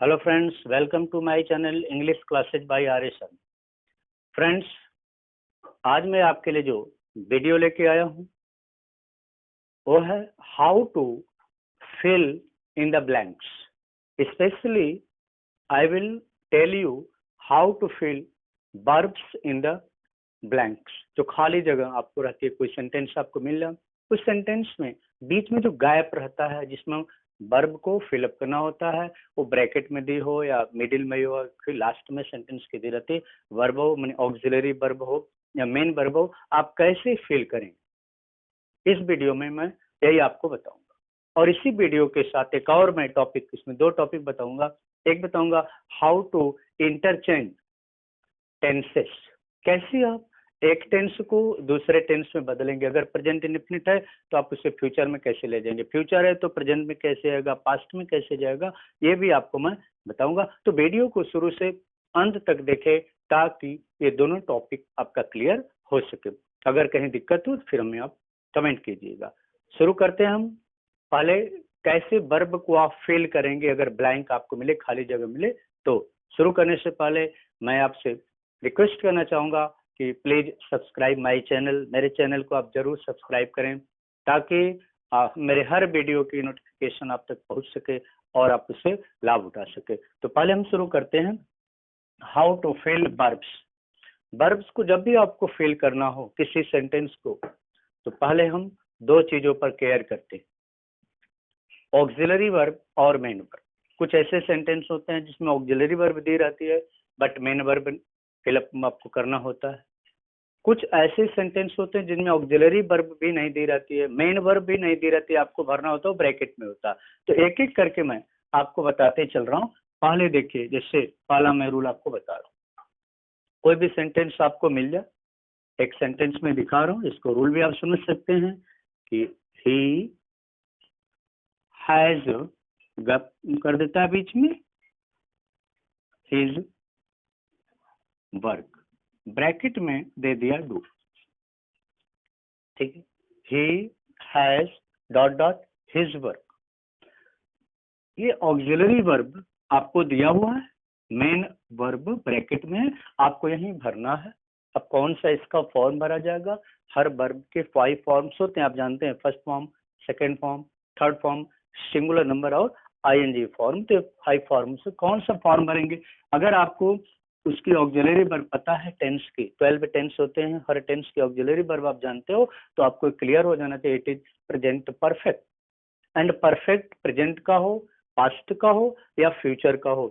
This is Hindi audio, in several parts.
Hello friends, welcome to my channel English classes by R S. Friends, आज मैं आपके लिए जो वीडियो लेके आया हूँ वो है how to fill in the blanks. Specially I will tell you how to fill verbs in the blanks. जो खाली जगह आपको रहती है, कोई सेंटेंस आपको मिल रहा, उस सेंटेंस में बीच में जो गैप रहता है जिसमें वर्ब को फिलअप करना होता है, वो ब्रैकेट में दी हो या मिडिल में हो, फिर लास्ट में सेंटेंस की दी रहती, वर्ब हो माने ऑक्सिलरी वर्ब हो या मेन वर्ब हो, आप कैसे फिल करें इस वीडियो में मैं यही आपको बताऊंगा। और इसी वीडियो के साथ एक और मैं टॉपिक, इसमें दो टॉपिक बताऊंगा। एक बताऊंगा हाउ टू इंटरचेंज टेंसेस, कैसे आप एक टेंस को दूसरे टेंस में बदलेंगे। अगर प्रेजेंट इंडेफिनिट है तो आप उसे फ्यूचर में कैसे ले जाएंगे, फ्यूचर है तो प्रेजेंट में कैसे आएगा, पास्ट में कैसे जाएगा, ये भी आपको मैं बताऊंगा। तो वीडियो को शुरू से अंत तक देखें ताकि ये दोनों टॉपिक आपका क्लियर हो सके। अगर कहीं दिक्कत हो तो फिर हमें आप कमेंट कीजिएगा। शुरू करते हैं हम। पहले कैसे वर्ब को आप फिल करेंगे अगर ब्लैंक आपको मिले, खाली जगह मिले। तो शुरू करने से पहले मैं आपसे रिक्वेस्ट करना चाहूंगा कि प्लीज सब्सक्राइब माय चैनल। मेरे चैनल को आप जरूर सब्सक्राइब करें ताकि मेरे हर वीडियो की नोटिफिकेशन आप तक पहुंच सके और आप उससे लाभ उठा सके। तो पहले हम शुरू करते हैं how to fill verbs. Verbs को जब भी आपको फिल करना हो किसी सेंटेंस को, तो पहले हम दो चीजों पर केयर करते हैं, ऑक्सिलरी वर्ब और मेन वर्ब। कुछ ऐसे सेंटेंस होते हैं जिसमें ऑक्सिलरी वर्ब दी रहती है बट मेन वर्ब फिलअप आपको करना होता है। कुछ ऐसे सेंटेंस होते हैं जिनमें ऑक्सिलरी वर्ब भी नहीं दी रहती है, मेन वर्ब भी नहीं दी रहती है, आपको भरना होता है ब्रैकेट में होता है। तो एक एक करके मैं आपको बताते चल रहा हूँ। पहले देखिए, जैसे पहला मैं रूल आपको बता रहा हूँ। कोई भी सेंटेंस आपको मिल जाए, एक सेंटेंस में दिखा रहा हूँ, इसको रूल भी आप समझ सकते हैं कि ही हैज, गप कर देता है बीच में, हिज वर्क, ब्रैकेट में दे दिया डू। ठीक है, he has dot dot his work. ये ऑक्सिलरी वर्ब आपको दिया हुआ है, मेन वर्ब ब्रैकेट में आपको यहीं भरना है। अब कौन सा इसका फॉर्म भरा जाएगा? हर वर्ब के 5 फॉर्म्स होते हैं, आप जानते हैं, first form, second form, third form, singular number और आईएनजी फॉर्म। तो 5 फॉर्म से कौन सा फॉर्म भरेंगे? अगर आपको उसकी ऑक्सिलरी वर्ब पता है, टेंस की 12 टेंस होते हैं, हर टेंस की ऑक्सिलरी वर्ब आप जानते हो, तो आपको क्लियर हो जाना चाहिए it is present perfect. And perfect present का हो, पास्ट का हो या फ्यूचर का हो,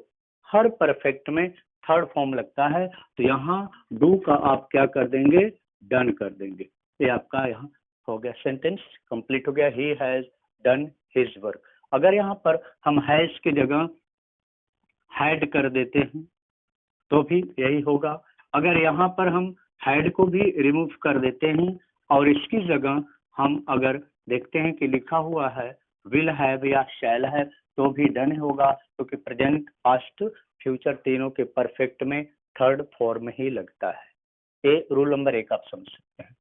हर परफेक्ट में थर्ड फॉर्म लगता है। तो यहाँ डू का आप क्या कर देंगे? डन कर देंगे। ये आपका यहाँ हो गया, सेंटेंस कंप्लीट हो गया। He has done his work. अगर यहाँ पर हम हैज की जगह हैड कर देते हैं तो भी यही होगा। अगर यहाँ पर हम हैड को भी रिमूव कर देते हैं और इसकी जगह हम अगर देखते हैं कि लिखा हुआ है विल हैव या शैल हैव, तो भी डन होगा, क्योंकि प्रेजेंट, पास्ट, फ्यूचर तीनों के परफेक्ट में थर्ड फॉर्म ही लगता है। ये रूल नंबर 1 आप समझ सकते हैं।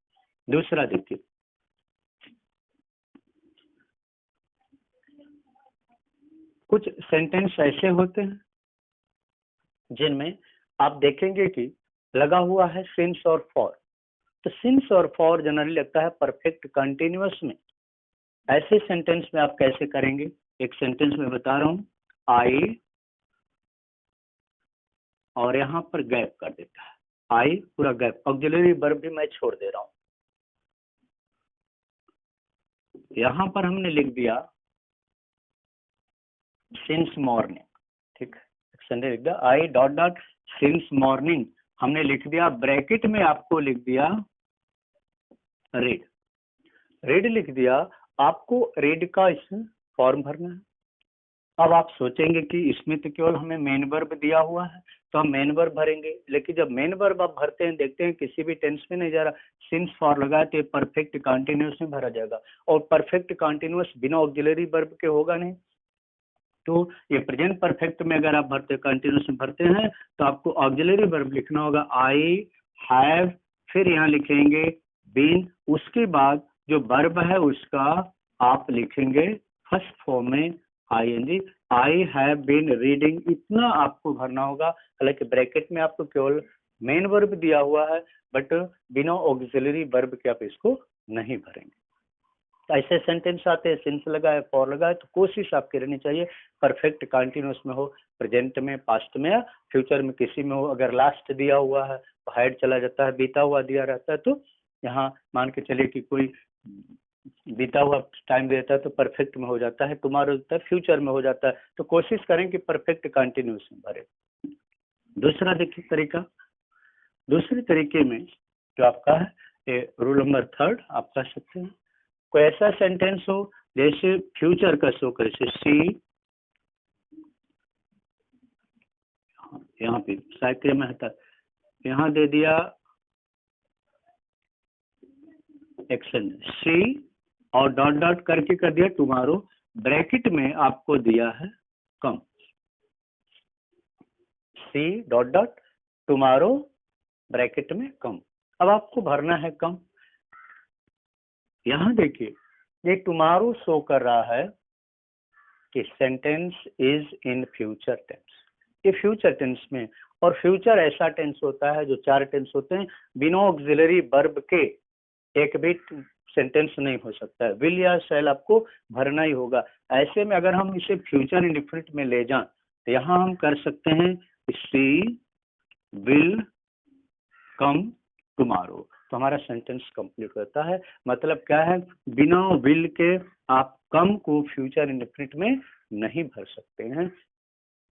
दूसरा देखिए, कुछ सेंटेंस ऐसे होते हैं जिनमें आप देखेंगे कि लगा हुआ है सिंस और फॉर। तो सिंस और फॉर जनरली लगता है परफेक्ट कंटिन्यूअस में। ऐसे सेंटेंस में आप कैसे करेंगे? एक सेंटेंस में बता रहा हूं, आई, और यहां पर गैप कर देता है, आई पूरा गैप, ऑक्सिलरी वर्ब भी मैं छोड़ दे रहा हूं। यहां पर हमने लिख दिया सिंस मॉर्निंग। ठीक है, संडे लिख दिया I dot dot since morning, हमने लिख दिया, ब्रैकेट में आपको लिख दिया रेड, रेड लिख दिया। आपको रेड का इसमें फॉर्म भरना है। अब आप सोचेंगे कि इसमें तो केवल हमें मेन वर्ब दिया हुआ है तो हम मेन वर्ब भरेंगे, लेकिन जब मेन वर्ब आप भरते हैं देखते हैं किसी भी टेंस में नहीं जा रहा, सिंस फॉर लगा तो परफेक्ट कंटिन्यूअस में भरा जाएगा, और परफेक्ट कंटिन्यूअस बिना ऑक्सिलरी वर्ब के होगा नहीं। तो ये प्रेजेंट परफेक्ट में अगर आप भरते कंटिन्यूअस में भरते हैं तो आपको ऑक्सिलरी वर्ब लिखना होगा, आई हैव, फिर यहाँ लिखेंगे बीन, उसके बाद जो वर्ब है उसका आप लिखेंगे फर्स्ट फॉर्म में ING, I have been reading, इतना आपको भरना होगा। हालांकि ब्रैकेट में आपको केवल मेन वर्ब दिया हुआ है, बट बिना ऑक्सिलरी वर्ब के आप इसको नहीं भरेंगे। ऐसे सेंटेंस आते हैं, सिंस लगा है, फॉर लगा है, तो कोशिश आपकी रहनी चाहिए परफेक्ट कंटिन्यूअस में हो, प्रेजेंट में, पास्ट में या फ्यूचर में किसी में हो। अगर लास्ट दिया हुआ है तो हैड चला जाता है, बीता हुआ दिया रहता है तो यहाँ मान के चलिए कि कोई बीता हुआ टाइम देता है तो परफेक्ट में हो जाता है, टुमारो देता है फ्यूचर में हो जाता है। तो कोशिश करें कि परफेक्ट कंटिन्यूअस में भरे। दूसरा देखिए तरीका, दूसरे तरीके में जो आपका है रूल नंबर 3 आप कर सकते हैं, कोई ऐसा सेंटेंस हो जैसे फ्यूचर का शो करे, सी, यहाँ पे साइकिल में था, यहाँ दे दिया एक्शन सी और डॉट डॉट करके कर दिया टुमारो, ब्रैकेट में आपको दिया है come, C dot dot tomorrow bracket में कम। अब आपको भरना है कम। यहाँ देखिए ये टुमारो शो कर रहा है कि sentence is in future tense, ये फ्यूचर टेंस में, और फ्यूचर ऐसा टेंस होता है जो 4 टेंस होते हैं, बिना ऑक्सिलरी वर्ब के एक भी सेंटेंस नहीं हो सकता है, विल या शैल आपको भरना ही होगा। ऐसे में अगर हम इसे फ्यूचर इंडेफिनिट में ले जाएं तो यहाँ हम कर सकते हैं सी विल कम टुमारो, तो हमारा सेंटेंस कंप्लीट होता है। मतलब क्या है, बिना विल के आप कम को फ्यूचर इंडेफिनिट में नहीं भर सकते हैं।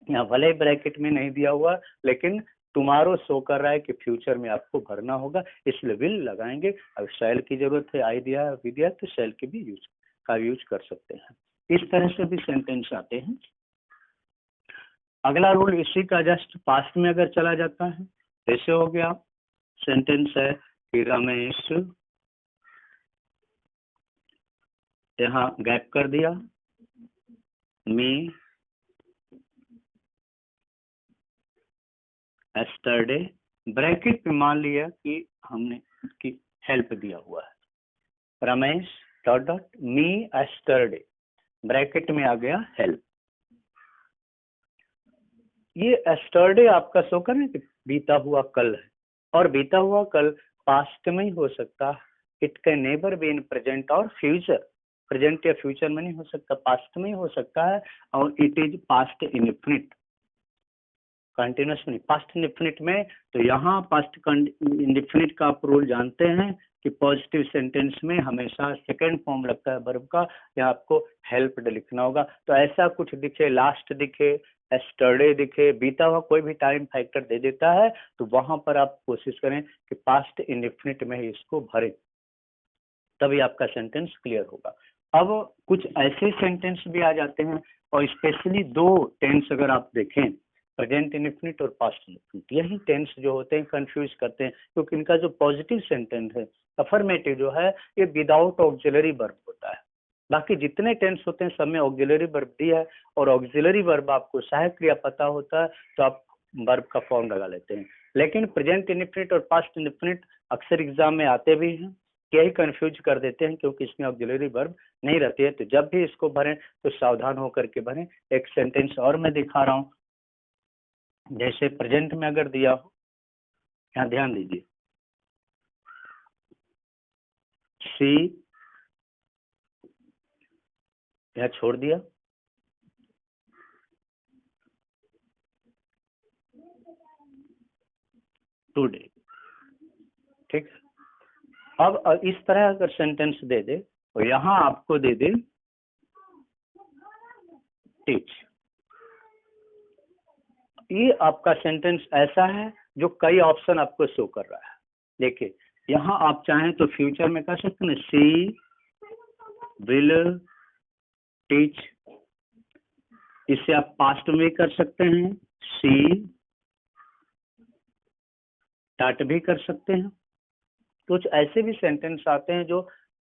यहाँ भले ब्रैकेट में नहीं दिया हुआ, लेकिन टुमारो शो कर रहा है कि फ्यूचर में आपको भरना होगा, इसलिए विल लगाएंगे। अब शैल की जरूरत है, आई दिया वी दिया तो शैल की भी यूज कर सकते हैं। इस तरह से भी सेंटेंस आते हैं। अगला रूल इसी का जस्ट पास्ट में अगर चला जाता है, जैसे हो गया सेंटेंस है कि रमेश, यहाँ गैप कर दिया, मी एस्टरडे, ब्रैकेट में मान लिया कि हमने की हेल्प दिया हुआ है, रमेश डॉट डॉट मी एस्टरडे, ब्रैकेट में आ गया हेल्प। ये एस्टरडे आपका शो करें कि बीता हुआ कल है, और बीता हुआ कल पास्ट में ही हो सकता, it can never be in present और फ्यूचर, प्रेजेंट या फ्यूचर में नहीं हो सकता, पास्ट में ही हो सकता है। और it is past indefinite, continuous नहीं, पास्ट इंडेफिनिट में। तो यहाँ पास्ट इंडेफिनिट का आप रूल जानते हैं कि पॉजिटिव सेंटेंस में हमेशा सेकंड फॉर्म लगता है वर्ब का, यहाँ आपको हेल्प्ड लिखना होगा। तो ऐसा कुछ दिखे, लास्ट दिखे, एस्टरडे दिखे, बीता हुआ कोई भी टाइम फैक्टर दे देता है, तो वहां पर आप कोशिश करें कि पास्ट इंडेफिनिट में ही इसको भरें, तभी आपका सेंटेंस क्लियर होगा। अब कुछ ऐसे सेंटेंस भी आ जाते हैं, और स्पेशली 2 टेंस अगर आप देखें, प्रेजेंट इंडेफिनिट और पास्ट इंडेफिनिट, यही टेंस जो होते हैं कंफ्यूज करते हैं, क्योंकि इनका जो पॉजिटिव सेंटेंस है अफर्मेटिव जो है, ये विदाउट ऑक्सिलरी वर्ब होता है। बाकी जितने टेंस होते हैं सब में ऑक्सिलरी वर्ब दिया है, और ऑक्सिलरी वर्ब आपको सहायक क्रिया पता होता है तो आप वर्ब का फॉर्म लगा लेते हैं। लेकिन प्रेजेंट इंडेफिनिट और पास्ट इंडेफिनिट अक्सर एग्जाम में आते भी हैं, यही कंफ्यूज कर देते हैं, क्योंकि इसमें ऑक्सिलरी वर्ब नहीं रहती है। तो जब भी इसको भरें तो सावधान होकर के भरें। एक सेंटेंस और मैं दिखा रहा हूँ, जैसे प्रेजेंट में अगर दिया हो, यहाँ ध्यान दीजिए, सी यहाँ छोड़ दिया, टुडे, ठीक। अब इस तरह अगर सेंटेंस दे दे तो यहाँ आपको दे दे टीच। ये आपका सेंटेंस ऐसा है जो कई ऑप्शन आपको शो कर रहा है। देखिए यहाँ आप चाहें तो फ्यूचर में कर सकते हैं, सी विल टीच, इसे आप पास्ट में कर सकते हैं, सी टाट भी कर सकते हैं। कुछ ऐसे भी सेंटेंस आते हैं जो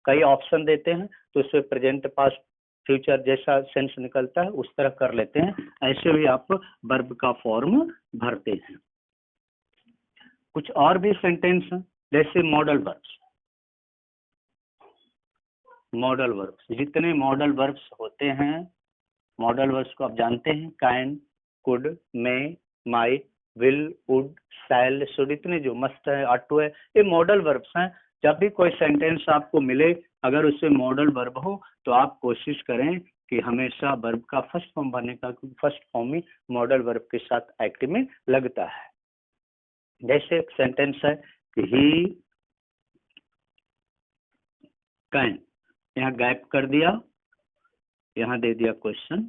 कई ऑप्शन देते हैं, तो उसमें प्रेजेंट पास्ट फ्यूचर जैसा सेंस निकलता है उस तरह कर लेते हैं। ऐसे भी आप वर्ब का फॉर्म भरते हैं। कुछ और भी सेंटेंस हैं, जैसे मॉडल वर्ब्स। मॉडल वर्ब्स, जितने मॉडल वर्ब्स होते हैं मॉडल वर्ब्स को आप जानते हैं, can, could, may, might, will, would, shall, should, इतने जो मस्ट है, ऑट टू है, ये मॉडल वर्ब्स हैं। जब भी कोई सेंटेंस आपको मिले, अगर उससे मॉडल वर्ब हो तो आप कोशिश करें कि हमेशा वर्ब का फर्स्ट फॉर्म भरने का, क्योंकि फर्स्ट फॉर्म ही मॉडल वर्ब के साथ एक्टिव में लगता है। जैसे एक सेंटेंस है कि ही कैन, यहाँ गैप कर दिया, यहाँ दे दिया क्वेश्चन,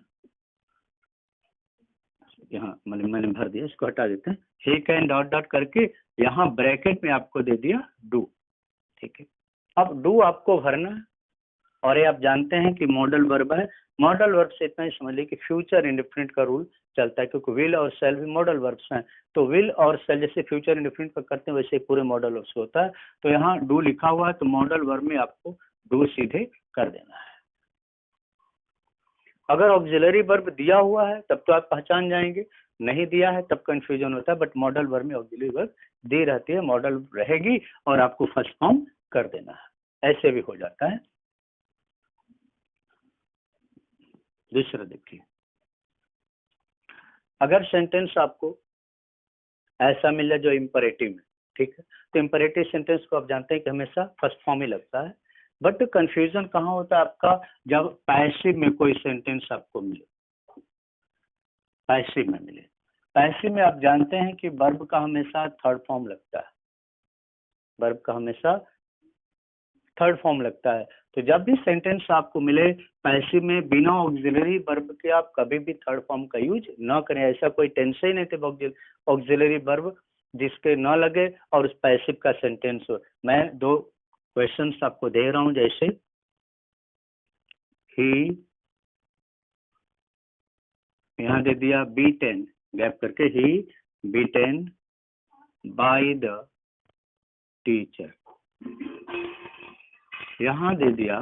यहाँ मैंने भर दिया, इसको हटा देते हैं। ही कैन डॉट डॉट करके यहाँ ब्रैकेट में आपको दे दिया डू, ठीक है। अब डू आपको भरना है, और ये आप जानते हैं कि मॉडल वर्ब है। मॉडल वर्ब से इतना ही समझ लीजिए कि फ्यूचर इंडेफिनिट का रूल चलता है, क्योंकि विल और सेल भी मॉडल वर्ब्स हैं। तो विल और सेल जैसे फ्यूचर इंडेफिनिट का करते हैं, वैसे पूरे मॉडल वर्ब्स होता है। तो यहाँ डू लिखा हुआ है, तो मॉडल वर्ब में आपको डू सीधे कर देना है। अगर ऑक्सिलरी वर्ब दिया हुआ है तब तो आप पहचान जाएंगे, नहीं दिया है तब कंफ्यूजन होता है। बट मॉडल वर्ब में ऑक्सिलरी वर्ब दी रहती है, मॉडल रहेगी और आपको फर्स्ट फॉर्म कर देना है, ऐसे भी हो जाता है। दूसरा देखिए, अगर सेंटेंस आपको ऐसा मिल जाए जो इंपरेटिव है, ठीक है, तो इंपरेटिव सेंटेंस को आप जानते हैं कि हमेशा फर्स्ट फॉर्म ही लगता है। बट कंफ्यूजन कहाँ होता है आपका, जब पैसिव में कोई सेंटेंस आपको मिले, पैसिव में मिले। पैसिव में आप जानते हैं कि वर्ब का हमेशा थर्ड फॉर्म लगता है, वर्ब का हमेशा थर्ड फॉर्म लगता है। तो जब भी सेंटेंस आपको मिले पैसिव में बिना ऑक्सिलरी वर्ब के, आप कभी भी थर्ड फॉर्म का यूज न करें। ऐसा कोई टेंस ही नहीं थे ऑक्सिलरी वर्ब जिसके न लगे और उस पैसिव का सेंटेंस हो। मैं दो क्वेश्चंस आपको दे रहा हूं, जैसे ही, यहाँ दे दिया B10 गैप करके, ही B10 बाय द टीचर, यहाँ दे दिया,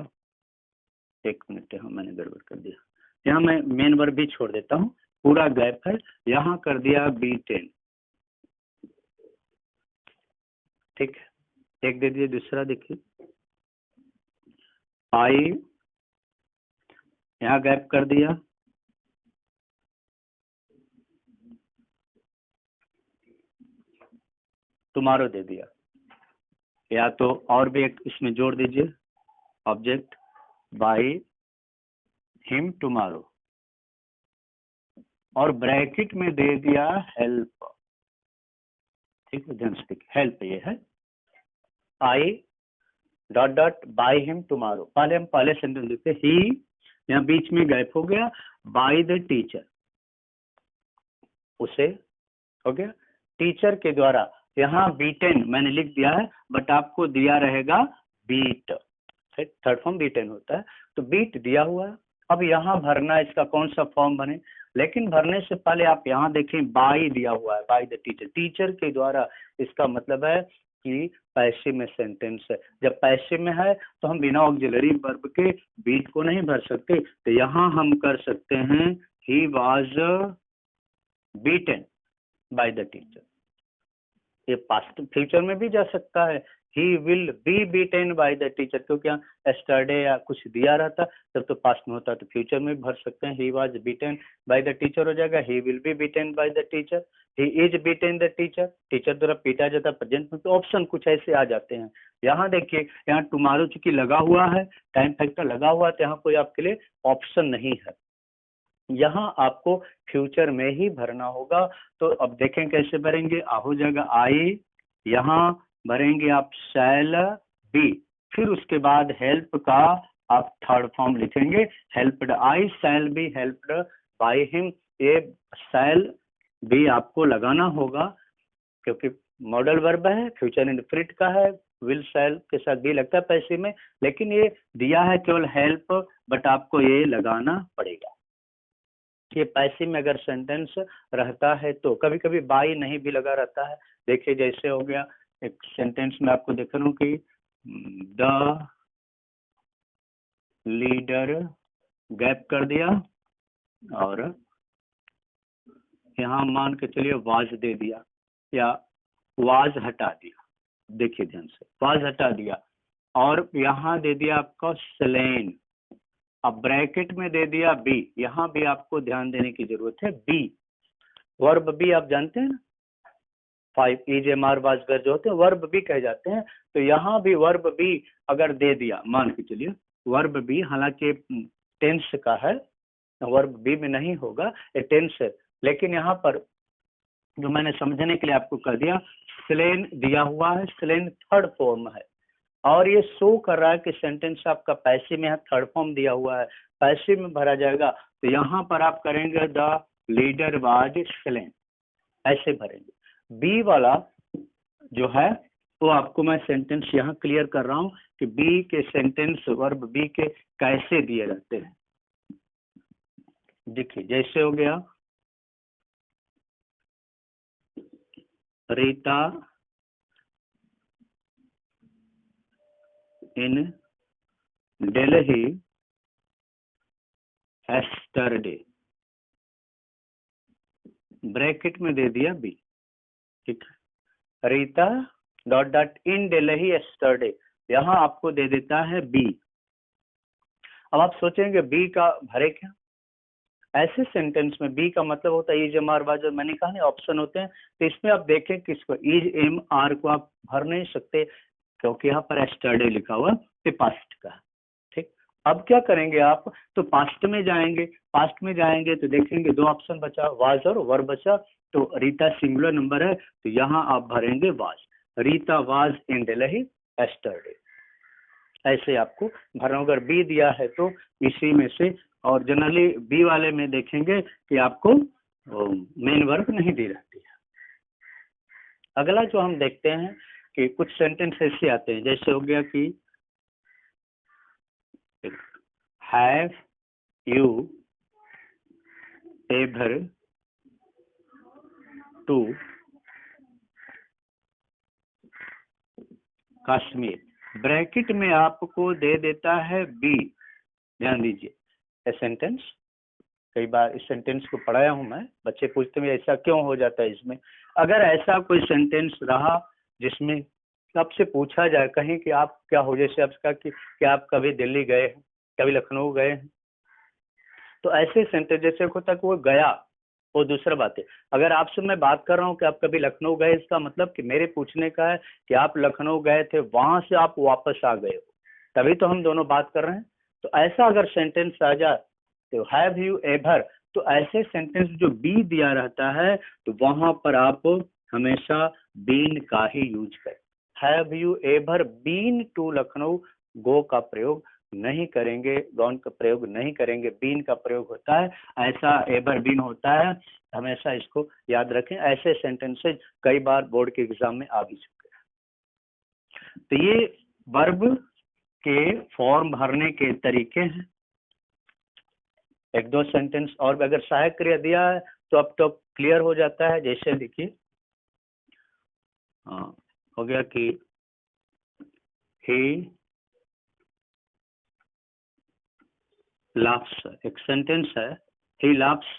एक मिनट, यहाँ मैंने गड़बड़ कर दिया, यहाँ मैं मेन वर्ब भी छोड़ देता हूँ, पूरा गैप है, यहाँ कर दिया B10, ठीक है। एक दे दिया, दूसरा देखिए आई, यहाँ गैप कर दिया, टुमारो दे दिया, या तो और भी एक इसमें जोड़ दीजिए ऑब्जेक्ट, बाय हिम टुमारो, और ब्रैकेट में दे दिया हेल्प, ठीक है, ध्यान से देखिए, हेल्प ये है, I dot dot by him tomorrow. पहले हम पहले सेंटेंस लिखते, ही, यहाँ बीच में गैप हो गया, बाय द टीचर, उसे हो गया, टीचर के द्वारा। यहाँ B10 मैंने लिख दिया है, बट आपको दिया रहेगा बीट, थर्ड फॉर्म B10 होता है, तो बीट दिया हुआ है। अब यहाँ भरना इसका कौन सा फॉर्म बने, लेकिन भरने से पहले आप यहाँ देखें बाय दिया हुआ है, बाय द टीचर, टीचर के द्वारा। इसका मतलब है कि पैसिव में सेंटेंस है। जब पैसिव में है तो हम बिना ऑक्सिलरी वर्ब के बीट को नहीं भर सकते, तो यहाँ हम कर सकते हैं he was beaten by the teacher. ये पास्ट फ्यूचर में भी जा सकता है, he will be beaten by the teacher, क्योंकि यहाँ एस्टरडे या कुछ दिया रहता तब तो पास्ट में होता, तो फ्यूचर में भी भर सकते हैं, he was beaten by the teacher हो जाएगा, he will be beaten by the teacher, he is beaten the teacher, teacher द्वारा पीटा जाता है प्रेजेंट में, तो ऑप्शन कुछ ऐसे आ जाते हैं। यहाँ देखिए, यहाँ टुमारो चूंकि लगा हुआ है, टाइम फैक्टर लगा हुआ है, तो यहाँ कोई आपके लिए ऑप्शन नहीं है, यहाँ आपको फ्यूचर में ही भरना होगा। तो अब देखें कैसे भरेंगे, हो जाएगा आई, यहाँ भरेंगे आप शैल बी, फिर उसके बाद हेल्प का आप थर्ड फॉर्म लिखेंगे, helped I shall be helped by him. ये शैल बी आपको लगाना होगा, क्योंकि मॉडल वर्ब है, फ्यूचर इंडेफिनिट का है, विल शैल के साथ बी लगता है पैसिव में, लेकिन ये दिया है केवल हेल्प, बट आपको ये लगाना पड़ेगा। ये पैसिव में अगर सेंटेंस रहता है तो कभी कभी बाय नहीं भी लगा रहता है। देखिए जैसे हो गया, एक सेंटेंस में आपको देख रहा हूँ कि द लीडर गैप कर दिया, और यहाँ मान के चलिए वाज दे दिया, या वाज हटा दिया, देखिए ध्यान से, वाज हटा दिया, और यहाँ दे दिया आपका स्लेन, अब ब्रैकेट में दे दिया बी, यहाँ भी आपको ध्यान देने की जरूरत है। बी, वर्ब बी आप जानते हैं ना, 5 is am are was were जो होते हैं वर्ब बी कहे जाते हैं। तो यहाँ भी वर्ब बी अगर दे दिया, मान के चलिए वर्ब बी, हालांकि टेंस का है, वर्ब बी में नहीं होगा, ये टेंस है, लेकिन यहाँ पर जो मैंने समझने के लिए आपको कर दिया, स्लेन दिया हुआ है, स्लेन थर्ड फॉर्म है, और ये शो कर रहा है कि सेंटेंस आपका पैसिव में है, थर्ड फॉर्म दिया हुआ है, पैसिव में भरा जाएगा। तो यहाँ पर आप करेंगे द लीडर वाज स्लेन, ऐसे भरेंगे। बी वाला जो है वो आपको मैं सेंटेंस यहाँ क्लियर कर रहा हूँ कि बी के सेंटेंस वर्ब बी के कैसे दिए जाते हैं। देखिए जैसे हो गया, रीता इन दिल्ली एस्टरडे, ब्रैकेट में दे दिया बी, ठीक है। Rita dot dot in Delhi yesterday, यहाँ आपको दे देता है बी। अब आप सोचेंगे बी का भरे क्या, ऐसे सेंटेंस में बी का मतलब होता है इज एम आर वाज, मैंने कहा ना ऑप्शन होते हैं, तो इसमें आप देखें किसको, इज एम आर को आप भर नहीं सकते क्योंकि यहाँ पर एस्टरडे लिखा हुआ है पास्ट का, ठीक। अब क्या करेंगे आप, तो पास्ट में जाएंगे, पास्ट में जाएंगे तो देखेंगे दो ऑप्शन बचा, वाज और वर्ब बचा। तो रीता सिंगुलर नंबर है, तो यहाँ आप भरेंगे was, Rita was in Delhi yesterday, ऐसे आपको भरना। अगर बी दिया है तो इसी में से, और जनरली बी वाले में देखेंगे कि आपको मेन वर्ब नहीं दी रहती है। अगला जो हम देखते हैं कि कुछ सेंटेंस ऐसे आते हैं, जैसे हो गया कि have you ever to Kashmir, bracket में आपको दे देता है बी। ध्यान दीजिए, ये सेंटेंस कई बार इस सेंटेंस को पढ़ाया हूं मैं, बच्चे पूछते हैं ऐसा क्यों हो जाता है इसमें। अगर ऐसा कोई सेंटेंस रहा जिसमें आपसे पूछा जाए कहीं कि आप क्या हो, जैसे आपका कि आप कभी दिल्ली गए हैं, कभी लखनऊ गए हैं, तो ऐसे सेंटेंस जैसे होता है कि वो गया, वो दूसरा बात है। अगर आपसे मैं बात कर रहा हूँ कि आप कभी लखनऊ गए, इसका मतलब कि मेरे पूछने का है कि आप लखनऊ गए थे, वहां से आप वापस आ गए हो, तभी तो हम दोनों बात कर रहे हैं। तो ऐसा अगर सेंटेंस आ जाए तो हैव यू एवर, तो ऐसे सेंटेंस जो बी दिया रहता है तो वहां पर आप हमेशा बीन का ही यूज करें। Have you ever been to Lucknow, go का प्रयोग नहीं करेंगे, गॉन का प्रयोग नहीं करेंगे, बीन का प्रयोग होता है, ऐसा एवर बीन होता है, हमेशा इसको याद रखें। ऐसे सेंटेंसेज कई बार बोर्ड के एग्जाम में आ भी चुके हैं। तो ये वर्ब के फॉर्म भरने के तरीके हैं। एक दो सेंटेंस और अगर सहायक क्रिया दिया है तो अब तो क्लियर हो जाता है। जैसे देखिए हो गया कि ही laughs, एक सेंटेंस है, he laughs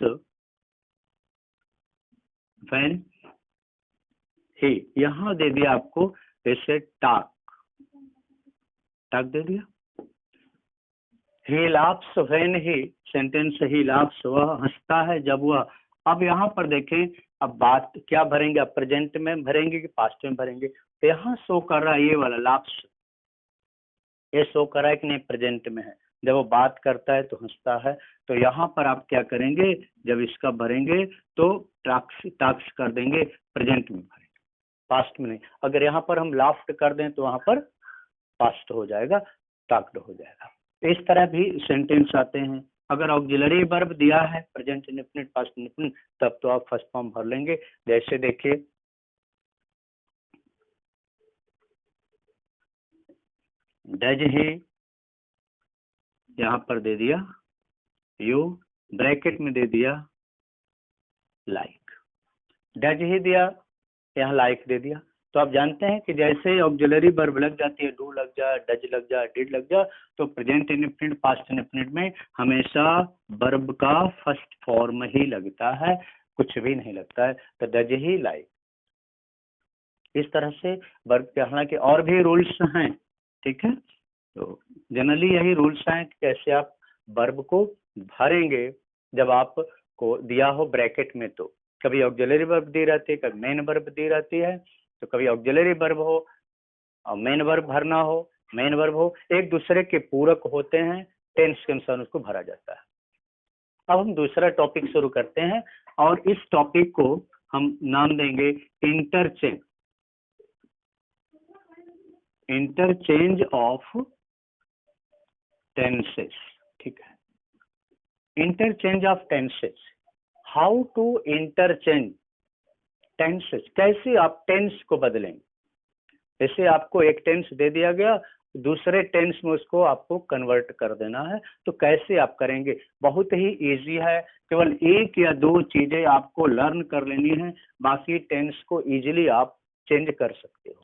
when he, यहां दे दिया आपको जैसे टाक, टाक दे दिया, he laughs when he, sentence he laughs, वह हंसता है जब वह। अब यहाँ पर देखें, अब बात क्या भरेंगे, अब प्रेजेंट में भरेंगे कि पास्ट में भरेंगे, तो यहाँ शो कर रहा है ये वाला laughs, ये शो कर रहा है कि नहीं प्रेजेंट में है, जब वो बात करता है तो हंसता है। तो यहाँ पर आप क्या करेंगे, जब इसका भरेंगे तो टाक्स कर देंगे, प्रेजेंट में भरेंगे, पास्ट में नहीं। अगर यहाँ पर हम लाफ्ट कर दें तो वहां पर पास्ट हो जाएगा, टाक्ड हो जाएगा। इस तरह भी सेंटेंस आते हैं। अगर ऑक्सिलरी वर्ब दिया है प्रेजेंट इंडेफिनिट, पास्ट इंडेफिनिट, तब तो आप फर्स्ट फॉर्म भर लेंगे। जैसे देखिए डज ही, यहाँ पर दे दिया यू, ब्रैकेट में दे दिया लाइक, डज ही दिया, यहाँ लाइक दे दिया। तो आप जानते हैं कि जैसे ऑक्सिलरी वर्ब लग जाती है, डू लग जाए, डज लग जाए, डिड लग जाए, तो प्रेजेंट इंडेफिनिट, पास्ट इंडेफिनिट में हमेशा वर्ब का फर्स्ट फॉर्म ही लगता है, कुछ भी नहीं लगता है। तो डज ही लाइक, इस तरह से वर्ब के, हालांकि और भी रूल्स हैं, ठीक है, तो जनरली यही रूल्स हैं कि कैसे आप वर्ब को भरेंगे जब आपको दिया हो ब्रैकेट में। तो कभी ऑक्सिलरी वर्ब दी रहती है, कभी मेन वर्ब दी रहती है, तो कभी ऑक्सिलरी वर्ब हो और मेन वर्ब भरना हो, मेन वर्ब हो, एक दूसरे के पूरक होते हैं, टेंस के अनुसार उसको भरा जाता है। अब हम दूसरा टॉपिक शुरू करते हैं और इस टॉपिक को हम नाम देंगे इंटरचेंज, इंटरचेंज ऑफ टेंसेस। ठीक है, interchange of tenses, how to interchange tenses, कैसे आप टेंस को बदलेंगे। जैसे आपको एक टेंस दे दिया गया, दूसरे टेंस में उसको आपको कन्वर्ट कर देना है, तो कैसे आप करेंगे। बहुत ही इजी है, केवल एक या दो चीजें आपको लर्न कर लेनी है, बाकी टेंस को इजीली आप चेंज कर सकते हो।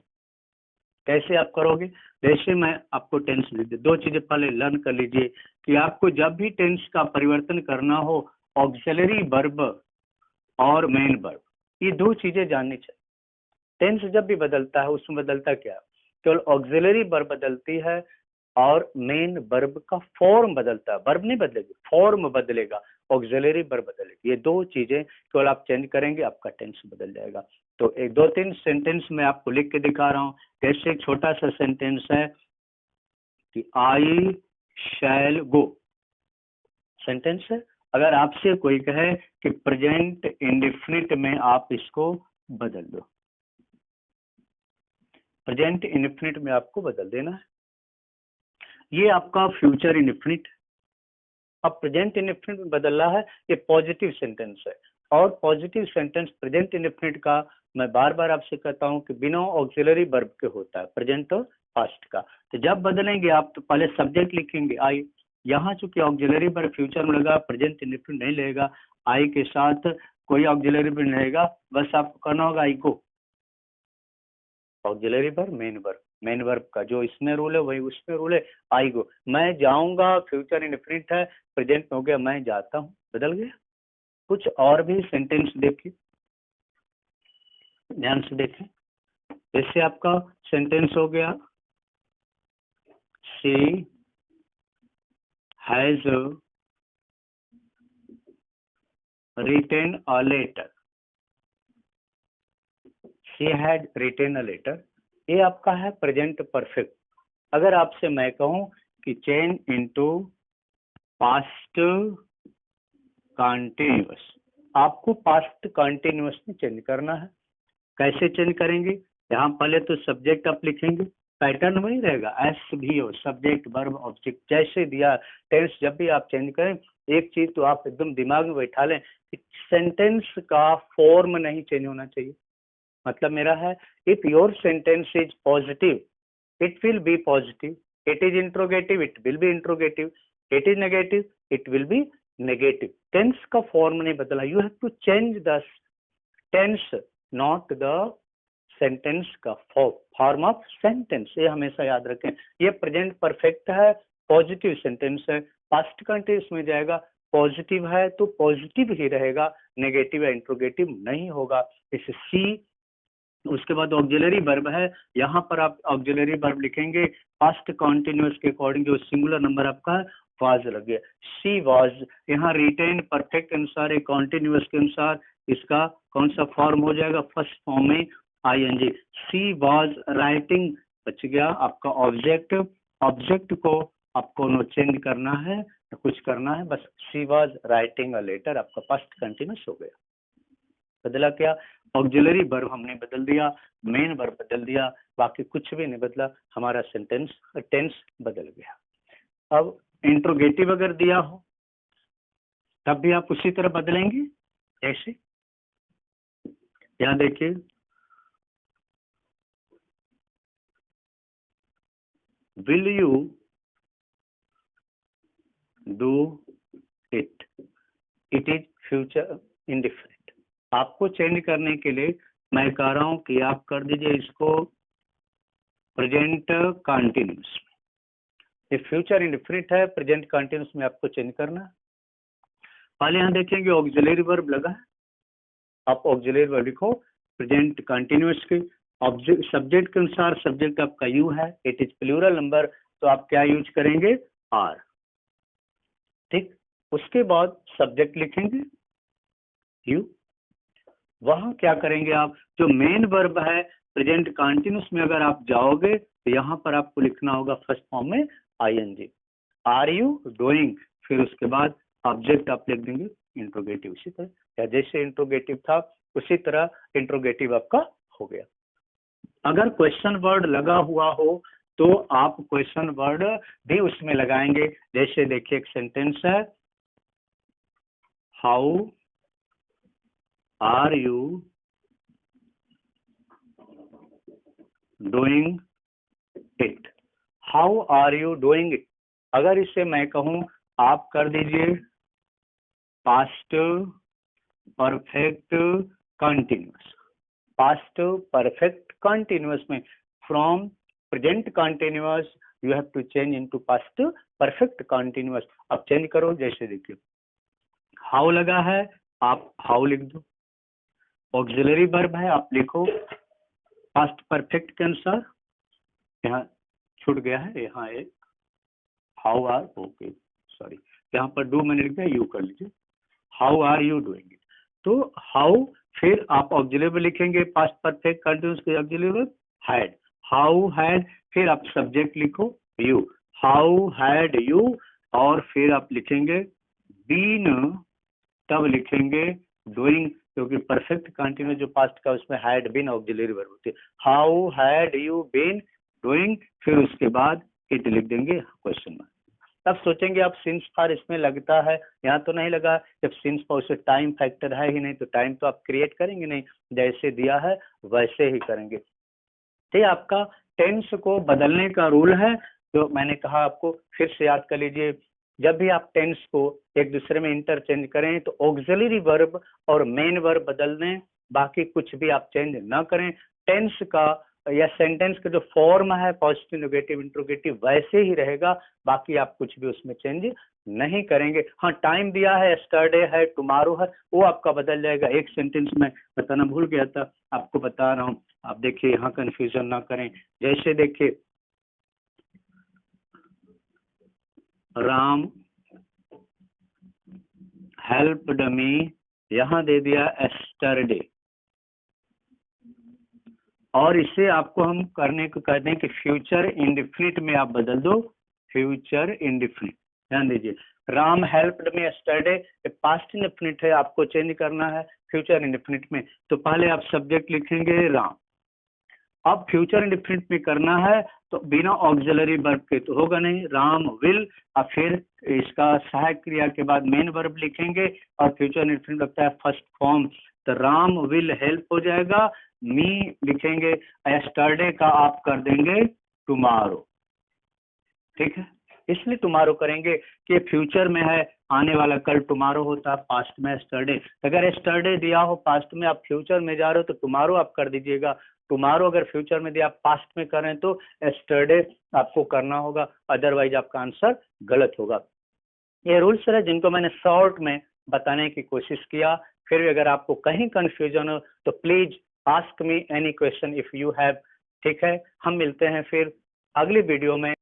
कैसे आप करोगे, जैसे मैं आपको टेंस दे दूं, दो चीजें पहले लर्न कर लीजिए कि आपको जब भी टेंस का परिवर्तन करना हो, ऑक्सिलरी वर्ब और मेन वर्ब, ये दो चीजें जाननी चाहिए। टेंस जब भी बदलता है उसमें बदलता क्या, केवल ऑक्सिलरी वर्ब बदलती है और मेन वर्ब का फॉर्म बदलता है। वर्ब नहीं बदलेगी, फॉर्म बदलेगा, ऑक्सिलरी वर्ब बदलेगी। ये दो चीजें केवल आप चेंज करेंगे, आपका टेंस बदल जाएगा। तो एक दो तीन सेंटेंस में आपको लिख के दिखा रहा हूँ। जैसे एक छोटा सा सेंटेंस है कि आई शैल गो, सेंटेंस है। अगर आपसे कोई कहे कि प्रेजेंट इंडेफिनिट में आप इसको बदल दो, प्रेजेंट इंडेफिनिट में आपको बदल देना है। ये आपका फ्यूचर इंडेफिनिट, अब प्रेजेंट इंडेफिनिट में बदलना है, ये पॉजिटिव सेंटेंस है। और पॉजिटिव सेंटेंस प्रेजेंट इंडेफिनिट का मैं बार बार आपसे कहता हूं कि बिना ऑक्सिलरी वर्ब के होता है, प्रेजेंट और पास्ट का। तो जब बदलेंगे आप, तो पहले सब्जेक्ट लिखेंगे आई, यहाँ चूंकि ऑक्सिलरी वर्ब फ्यूचर में लगा, प्रेजेंट इंडेफिनिट नहीं लेगा, आई के साथ कोई ऑक्सिलरी वर्ब नहीं रहेगा, बस आपको करना होगा आई को, auxiliary verb main verb, main verb का जो इसमें रूल है वही उसमें रूल है, आई गो। मैं जाऊंगा फ्यूचर इंडेफिनिट है, प्रेजेंट में हो गया मैं जाता हूँ, बदल गया। कुछ और भी सेंटेंस देखिए, ध्यान से देखें। जैसे आपका सेंटेंस हो गया, she has written a letter, she had written a letter, ये आपका है प्रेजेंट परफेक्ट। अगर आपसे मैं कहूं कि चेंज इनटू पास्ट कंटिन्यूअस, आपको पास्ट कंटिन्यूअस में चेंज करना है। कैसे चेंज करेंगे, यहाँ पहले तो सब्जेक्ट आप लिखेंगे, पैटर्न वही रहेगा, एस भी हो, सब्जेक्ट वर्ब ऑब्जेक्ट जैसे दिया। टेंस जब भी आप चेंज करें, एक चीज तो आप एकदम दिमाग में बैठा लें कि सेंटेंस का फॉर्म नहीं चेंज होना चाहिए। मतलब मेरा है, if your sentence is positive it will be positive, it is interrogative it will be interrogative, it is negative it will be negative. Tense का फॉर्म नहीं बदला, you have to change the tense, not the sentence का फॉर्म ऑफ सेंटेंस, ये हमेशा याद रखें। ये प्रेजेंट परफेक्ट है, पॉजिटिव सेंटेंस है, पास्ट कंटिन्यूअस में जाएगा, पॉजिटिव है तो पॉजिटिव ही रहेगा, नेगेटिव या इंट्रोगेटिव नहीं होगा। इस सी, उसके बाद ऑक्सिलरी वर्ब है, यहाँ पर आप ऑक्सिलरी वर्ब लिखेंगे पास्ट कंटिन्यूअस के अकॉर्डिंग, जो सिंगुलर नंबर आपका है वाज लग गया, शी वाज। यहाँ रिटेन परफेक्ट के अनुसार, एक कॉन्टिन्यूअस के अनुसार इसका कौन सा फॉर्म हो जाएगा, फर्स्ट फॉर्म में आईएनजी। शी वाज राइटिंग, बच गया आपका ऑब्जेक्ट, ऑब्जेक्ट को आपको नो चेंज करना है, कुछ करना है, बस she was writing a letter, आपका पास्ट कंटिन्यूअस हो गया। बदला क्या, ऑक्सिलरी वर्ब हमने बदल दिया, मेन वर्ब बदल दिया, बाकी कुछ भी नहीं बदला, हमारा सेंटेंस टेंस बदल गया। अब इंट्रोगेटिव अगर दिया हो तब भी आप उसी तरह बदलेंगे। ऐसे यहाँ देखिए, will you do it, it is future indifferent. आपको चेंज करने के लिए मैं कह रहा हूं कि आप कर दीजिए इसको प्रेजेंट कंटिन्यूअस में, ये फ्यूचर इंडिफरेंट है, प्रेजेंट कंटिन्यूअस में आपको चेंज करना है। पहले यहाँ देखेंगे ऑक्सिलरी वर्ब लगा है, आप ऑक्सिलरी वर्ब लिखो प्रेजेंट कंटिन्यूअस के, ऑब्जेक्ट सब्जेक्ट के अनुसार, सब्जेक्ट आपका यू है, इट इज प्लूरल नंबर, तो आप क्या यूज करेंगे, आर। ठीक, उसके बाद सब्जेक्ट लिखेंगे यू। वहां क्या करेंगे आप, जो मेन वर्ब है प्रेजेंट कंटिन्यूअस में अगर आप जाओगे तो यहाँ पर आपको लिखना होगा फर्स्ट फॉर्म में आईएनजी, आर यू डूइंग, फिर उसके बाद ऑब्जेक्ट आप लिख देंगे इंट्रोगेटिव। इसी तरह या जैसे इंट्रोगेटिव था उसी तरह इंट्रोगेटिव आपका हो गया। अगर क्वेश्चन वर्ड लगा हुआ हो तो आप क्वेश्चन वर्ड भी उसमें लगाएंगे। जैसे देखिए एक सेंटेंस है, how are you doing it, how are you doing it. अगर इसे मैं कहूं आप कर दीजिए past perfect continuous, past perfect continuous में from present continuous you have to change into past perfect continuous. अब चेंज करो, जैसे देखिए हाउ लगा है आप हाउ लिख दो, ऑक्सिलरी वर्ब है आप लिखो पास्ट परफेक्ट के अनुसार, यहाँ छूट गया है, यहाँ एक हाउ आर, ओके सॉरी, यहाँ पर डू मैंने लिख दिया, यू कर लीजिए, how are you doing it. तो हाउ, फिर आप ऑक्सिलरी लिखेंगे पास्ट परफेक्ट कंटिन्यूअस के ऑक्सिलरी हैड, हाउ हैड, फिर आप सब्जेक्ट लिखो यू, हाउ हैड यू, और फिर आप लिखेंगे बीन, तब लिखेंगे डूइंग, क्योंकि परफेक्ट कंटिन्यूअस जो पास्ट का उसमें हैड बीन ऑक्सिलरी वर्ब होती है। How had you been doing, फिर उसके बाद इट लिख देंगे क्वेश्चन मार्क। तब सोचेंगे आप सिंस फॉर इसमें लगता है, यहाँ तो नहीं लगा, जब सिंस फॉर उसे टाइम फैक्टर है ही नहीं तो टाइम तो आप क्रिएट करेंगे नहीं, जैसे दिया है वैसे ही करेंगे। तो आपका टेंस को बदलने का रूल है जो मैंने कहा आपको, फिर से याद कर लीजिए। जब भी आप टेंस को एक दूसरे में इंटरचेंज करें तो ऑक्सिलरी वर्ब और मेन वर्ब बदल दें, बाकी कुछ भी आप चेंज ना करें। टेंस का या सेंटेंस का जो फॉर्म है पॉजिटिव नेगेटिव इंट्रोगेटिव वैसे ही रहेगा, बाकी आप कुछ भी उसमें चेंज नहीं करेंगे। हाँ, टाइम दिया है, यस्टरडे है, टुमारो है, वो आपका बदल जाएगा। एक सेंटेंस में बताना भूल गया था, आपको बता रहा हूँ, आप देखिए यहाँ कंफ्यूजन ना करें। जैसे देखिए राम हेल्प्ड मी, यहाँ दे दिया यस्टरडे, और इसे आपको हम करने को कहते हैं कि फ्यूचर इंडेफिनिट में आप बदल दो, फ्यूचर इंडेफिनिट। ध्यान दीजिए, Ram helped me yesterday past indefinite है, आपको चेंज करना है फ्यूचर इंडेफिनिट में। तो पहले आप सब्जेक्ट लिखेंगे राम, अब फ्यूचर इंडेफिनिट में करना है तो बिना ऑक्सिलरी वर्ब के तो होगा नहीं, राम विल, और फिर इसका सहायक क्रिया के बाद मेन वर्ब लिखेंगे और फ्यूचर इंडेफिनिट लगता है फर्स्ट फॉर्म, तो राम विल हेल्प हो जाएगा, मी लिखेंगे, यस्टरडे का आप कर देंगे टुमारो। ठीक है, इसलिए टुमारो करेंगे कि फ्यूचर में है, आने वाला कल टुमारो होता है, पास्ट में यस्टरडे। अगर यस्टरडे दिया हो पास्ट में, आप फ्यूचर में जा रहे हो तो टुमारो आप कर दीजिएगा। टुमारो अगर फ्यूचर में दिया, आप पास्ट में करें तो यस्टरडे आपको करना होगा, अदरवाइज आपका आंसर गलत होगा। ये रूल्स है जिनको मैंने शॉर्ट में बताने की कोशिश किया। फिर भी अगर आपको कहीं कंफ्यूजन हो तो please ask me any question if you have. ठीक है, हम मिलते हैं फिर अगली वीडियो में।